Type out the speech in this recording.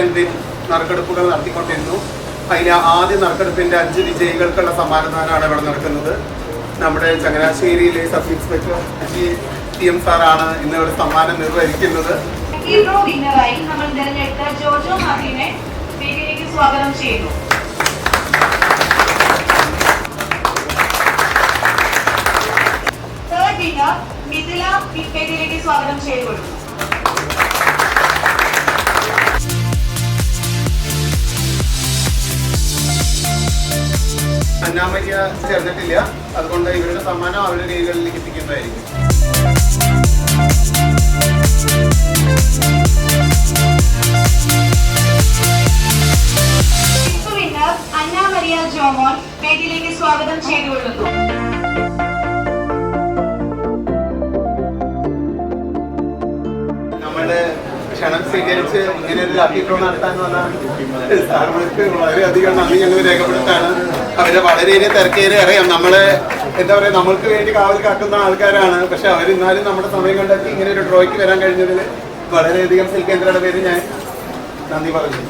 5 നറുക്കെടുപ്പുകൾ നടത്തിക്കൊണ്ടിരുന്നു. അതിൽ ആദ്യ നറുക്കെടുപ്പിൻ്റെ 5 വിജയികൾക്കുള്ള സമ്മാനദാനമാണ് ഇവിടെ നടക്കുന്നത്. നമ്മുടെ ചങ്ങനാശ്ശേരിയിലെ സബ് ഇൻസ്പെക്ടർ TM സാറാണ് ഇന്ന് ഇവിടെ സമ്മാനം നിർവഹിക്കുന്നത്. വിന്നറായി നമ്മൾ തിരഞ്ഞെടുത്ത ജോജോ മാർട്ടിനെ വേദിയിലേക്ക് സ്വാഗതം ചെയ്യുന്നു. തേർഡ് വിന്നർ മിഥില വേദിയിലേക്ക് സ്വാഗതം ചെയ്തുകൊള്ളുന്നു. അന്നാമയ്യ ചേർന്നിട്ടില്ല, അതുകൊണ്ട് ഇവരുടെ സമ്മാനം അവരുടെ കൈകളിലേക്ക് എത്തിക്കുന്നതായിരിക്കും. വിന്നർ അന്നാമരിയ ജോമോൻ വേദിയിലേക്ക് സ്വാഗതം ചെയ്തുകൊള്ളുന്നു. നമ്മുടെ ക്ഷണം സ്വീകരിച്ച് ഇങ്ങനെ ഒരു ലക്കി ഡ്രോ നടത്താൻ വന്ന സാറുകൾക്ക് വളരെയധികം നന്ദി ഞങ്ങൾ രേഖപ്പെടുത്താണ്. അവരെ വളരെയേറെ തിരക്കേറെ അറിയാം. നമ്മളെ എന്താ പറയുക, നമ്മൾക്ക് വേണ്ടി കാവൽ കാക്കുന്ന ആൾക്കാരാണ്. പക്ഷെ അവരെന്നാലും നമ്മുടെ സമയം കണ്ടെത്തി ഇങ്ങനെ ഒരു ഡ്രോയ്ക്ക് വരാൻ കഴിഞ്ഞതിൽ വളരെയധികം സിൽക്കേന്ദ്രയുടെ പേര് ഞാൻ നന്ദി പറഞ്ഞു.